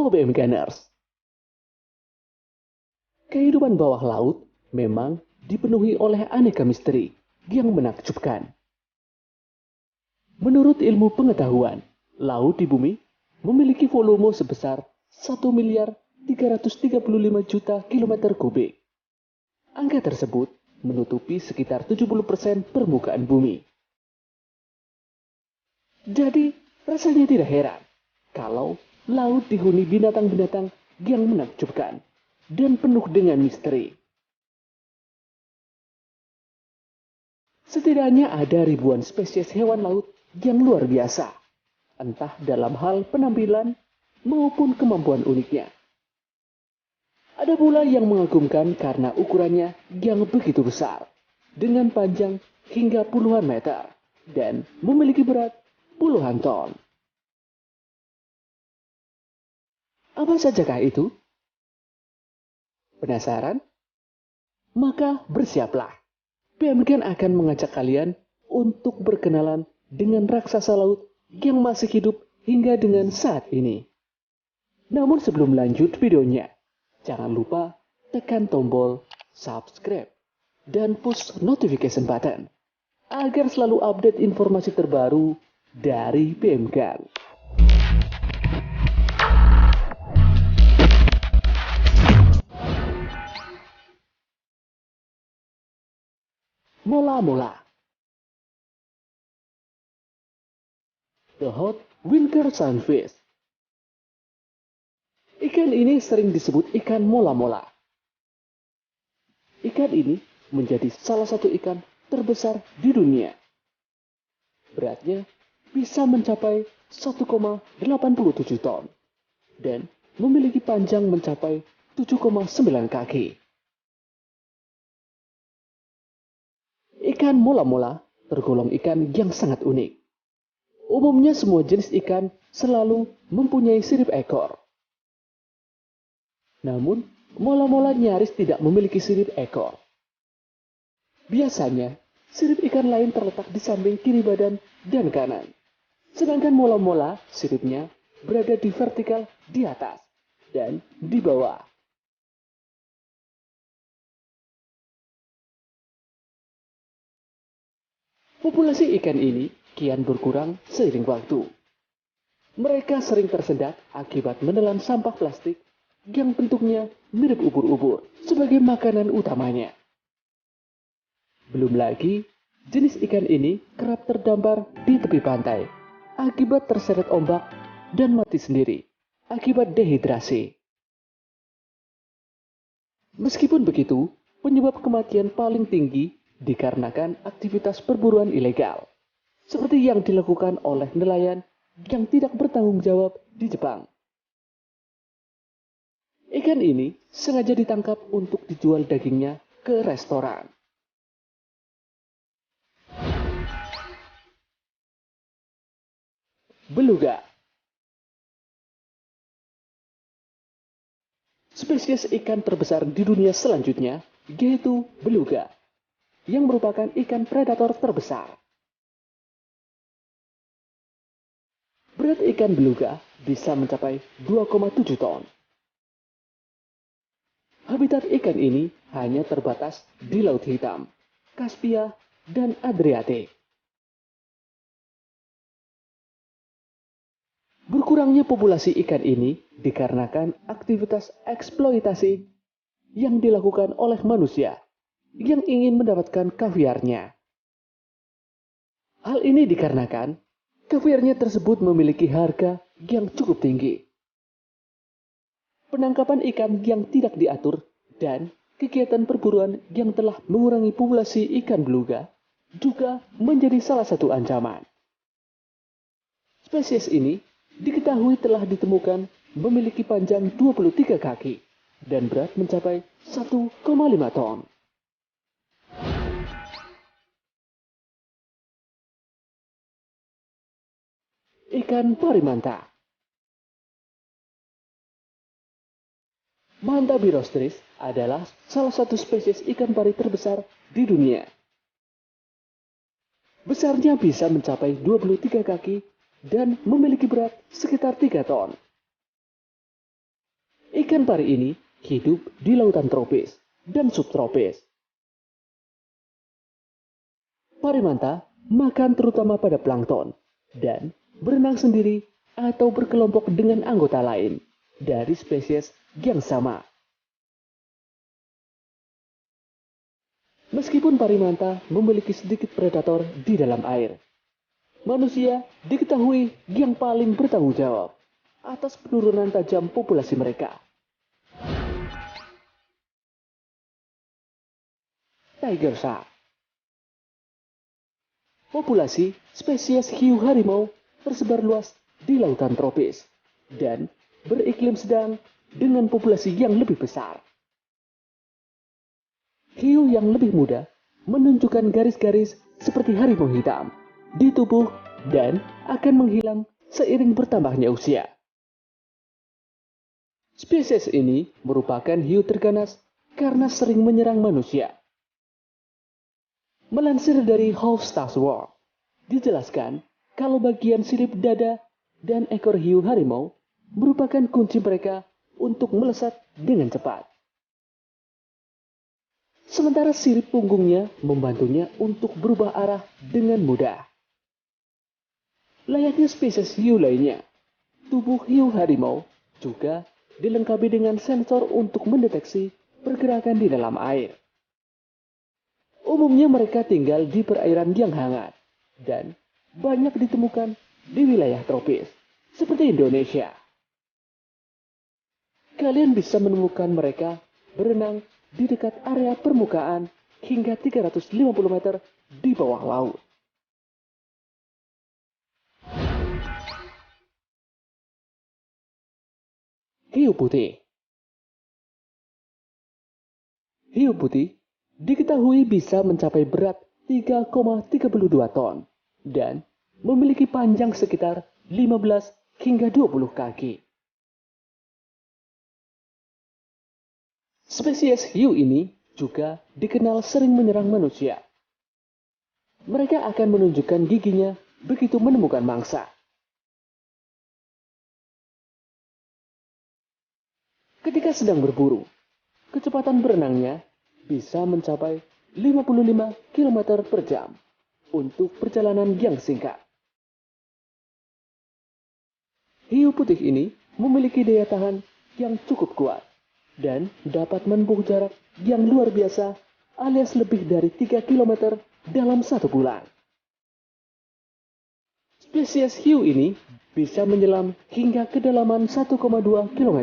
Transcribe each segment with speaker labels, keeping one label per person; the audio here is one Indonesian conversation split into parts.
Speaker 1: Halo BMKers, kehidupan bawah laut memang dipenuhi oleh aneka misteri yang menakjubkan. Menurut ilmu pengetahuan, laut di bumi memiliki volume sebesar 1.335 juta kilometer kubik. Angka tersebut menutupi sekitar 70% permukaan bumi. Jadi, rasanya tidak heran kalau laut dihuni binatang-binatang yang menakjubkan dan penuh dengan misteri. Setidaknya ada ribuan spesies hewan laut yang luar biasa, entah dalam hal penampilan maupun kemampuan uniknya. Ada pula yang mengagumkan karena ukurannya yang begitu besar, dengan panjang hingga puluhan meter, dan memiliki berat puluhan ton. Apa sajakah itu? Penasaran? Maka bersiaplah. BMK akan mengajak kalian untuk berkenalan dengan raksasa laut yang masih hidup hingga dengan saat ini. Namun sebelum lanjut videonya, jangan lupa tekan tombol subscribe dan push notification button agar selalu update informasi terbaru dari BMK. Mola-mola. The hot winter sunfish. Ikan ini sering disebut ikan mola-mola. Ikan ini menjadi salah satu ikan terbesar di dunia. Beratnya bisa mencapai 1,87 ton dan memiliki panjang mencapai 7,9 kaki. Ikan mola-mola tergolong ikan yang sangat unik. Umumnya semua jenis ikan selalu mempunyai sirip ekor. Namun, mola-mola nyaris tidak memiliki sirip ekor. Biasanya, sirip ikan lain terletak di samping kiri badan dan kanan. Sedangkan mola-mola siripnya berada di vertikal di atas dan di bawah. Populasi ikan ini kian berkurang seiring waktu. Mereka sering tersendat akibat menelan sampah plastik yang bentuknya mirip ubur-ubur sebagai makanan utamanya. Belum lagi, jenis ikan ini kerap terdampar di tepi pantai akibat terseret ombak dan mati sendiri akibat dehidrasi. Meskipun begitu, penyebab kematian paling tinggi dikarenakan aktivitas perburuan ilegal, seperti yang dilakukan oleh nelayan yang tidak bertanggung jawab di Jepang. Ikan ini sengaja ditangkap untuk dijual dagingnya ke restoran. Beluga. Spesies ikan terbesar di dunia selanjutnya yaitu beluga, yang merupakan ikan predator terbesar. Berat ikan beluga bisa mencapai 2,7 ton. Habitat ikan ini hanya terbatas di Laut Hitam, Kaspia, dan Adriatik. Berkurangnya populasi ikan ini dikarenakan aktivitas eksploitasi yang dilakukan oleh manusia yang ingin mendapatkan kaviarnya. Hal ini dikarenakan kaviarnya tersebut memiliki harga yang cukup tinggi. Penangkapan ikan yang tidak diatur dan kegiatan perburuan yang telah mengurangi populasi ikan beluga juga menjadi salah satu ancaman. Spesies ini diketahui telah ditemukan memiliki panjang 23 kaki dan berat mencapai 1,5 ton. Ikan pari manta. Manta birostris adalah salah satu spesies ikan pari terbesar di dunia. Besarnya bisa mencapai 23 kaki dan memiliki berat sekitar 3 ton. Ikan pari ini hidup di lautan tropis dan subtropis. Pari manta makan terutama pada plankton dan berenang sendiri atau berkelompok dengan anggota lain dari spesies yang sama. Meskipun pari manta memiliki sedikit predator di dalam air, manusia diketahui yang paling bertanggung jawab atas penurunan tajam populasi mereka. Tiger shark. Populasi spesies hiu harimau tersebar luas di lautan tropis dan beriklim sedang dengan populasi yang lebih besar. Hiu yang lebih muda menunjukkan garis-garis seperti harimau hitam di tubuh dan akan menghilang seiring bertambahnya usia. Spesies ini merupakan hiu terganas karena sering menyerang manusia. Melansir dari How Stars Work, dijelaskan kalau bagian sirip dada dan ekor hiu harimau merupakan kunci mereka untuk melesat dengan cepat. Sementara sirip punggungnya membantunya untuk berubah arah dengan mudah. Layaknya spesies hiu lainnya, tubuh hiu harimau juga dilengkapi dengan sensor untuk mendeteksi pergerakan di dalam air. Umumnya mereka tinggal di perairan yang hangat dan banyak ditemukan di wilayah tropis, seperti Indonesia. Kalian bisa menemukan mereka berenang di dekat area permukaan hingga 350 meter di bawah laut. Hiu putih. Hiu putih diketahui bisa mencapai berat 3,32 ton dan memiliki panjang sekitar 15 hingga 20 kaki. Spesies hiu ini juga dikenal sering menyerang manusia. Mereka akan menunjukkan giginya begitu menemukan mangsa. Ketika sedang berburu, kecepatan berenangnya bisa mencapai 55 km per jam untuk perjalanan yang singkat. Hiu putih ini memiliki daya tahan yang cukup kuat dan dapat menempuh jarak yang luar biasa alias lebih dari 3 km dalam 1 bulan. Spesies hiu ini bisa menyelam hingga kedalaman 1,2 km,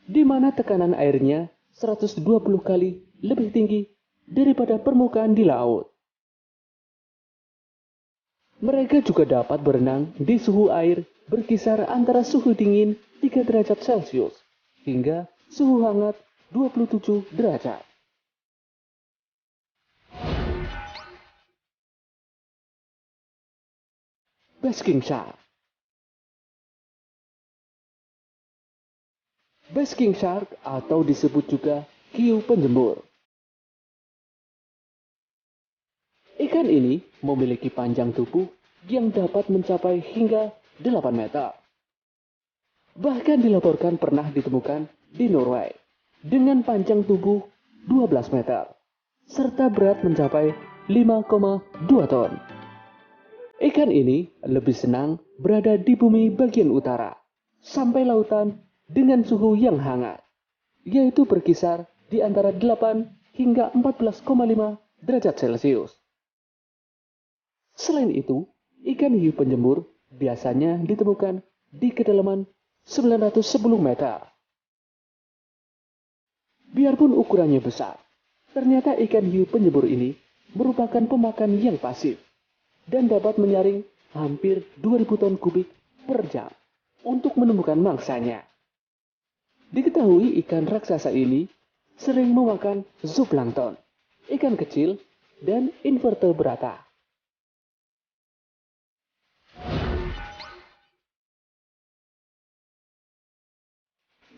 Speaker 1: di mana tekanan airnya 120 kali lebih tinggi daripada permukaan di laut. Mereka juga dapat berenang di suhu air berkisar antara suhu dingin 3 derajat Celcius hingga suhu hangat 27 derajat. Basking shark. Basking shark atau disebut juga hiu penjemur. Ikan ini memiliki panjang tubuh yang dapat mencapai hingga 8 meter. Bahkan dilaporkan pernah ditemukan di Norway dengan panjang tubuh 12 meter, serta berat mencapai 5,2 ton. Ikan ini lebih senang berada di bumi bagian utara, sampai lautan dengan suhu yang hangat, yaitu berkisar di antara 8 hingga 14,5 derajat Celcius. Selain itu, ikan hiu penjemur biasanya ditemukan di kedalaman 910 meter. Biarpun ukurannya besar, ternyata ikan hiu penjemur ini merupakan pemakan yang pasif dan dapat menyaring hampir 2000 ton kubik per jam untuk menemukan mangsanya. Diketahui ikan raksasa ini sering memakan zooplankton, ikan kecil, dan invertebrata.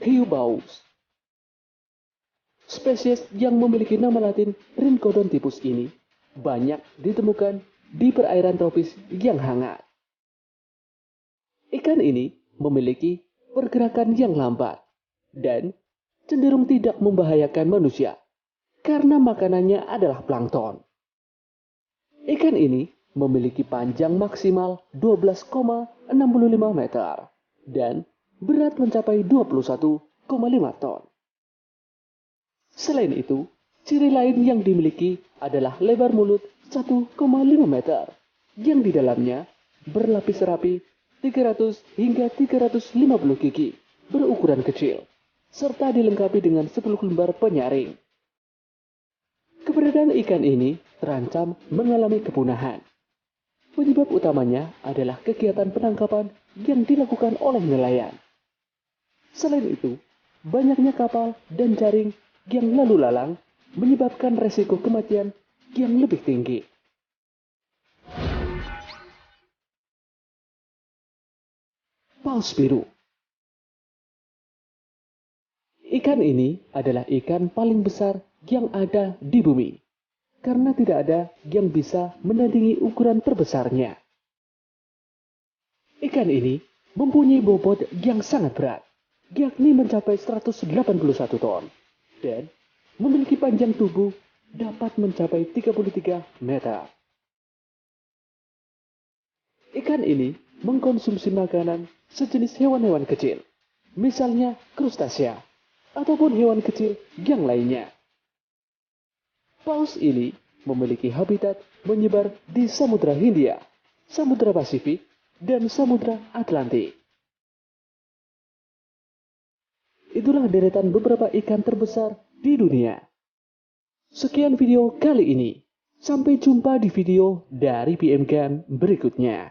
Speaker 1: Hiu paus. Spesies yang memiliki nama latin Rhincodontypus ini banyak ditemukan di perairan tropis yang hangat. Ikan ini memiliki pergerakan yang lambat dan cenderung tidak membahayakan manusia karena makanannya adalah plankton. Ikan ini memiliki panjang maksimal 12,65 meter dan berat mencapai 21,5 ton. Selain itu, ciri lain yang dimiliki adalah lebar mulut 1,5 meter yang di dalamnya berlapis rapi 300 hingga 350 gigi berukuran kecil serta dilengkapi dengan 10 lembar penyaring. Keberadaan ikan ini terancam mengalami kepunahan. Penyebab utamanya adalah kegiatan penangkapan yang dilakukan oleh nelayan. Selain itu, banyaknya kapal dan jaring yang lalu lalang menyebabkan resiko kematian yang lebih tinggi. Paus biru. Ikan ini adalah ikan paling besar yang ada di bumi, karena tidak ada yang bisa menandingi ukuran terbesarnya. Ikan ini mempunyai bobot yang sangat berat, yakni mencapai 181 ton, dan memiliki panjang tubuh dapat mencapai 33 meter. Ikan ini mengkonsumsi makanan sejenis hewan-hewan kecil, misalnya krustasea, ataupun hewan kecil yang lainnya. Paus ini memiliki habitat menyebar di Samudra Hindia, Samudra Pasifik, dan Samudra Atlantik. Itulah deretan beberapa ikan terbesar di dunia. Sekian video kali ini. Sampai jumpa di video dari PM Game berikutnya.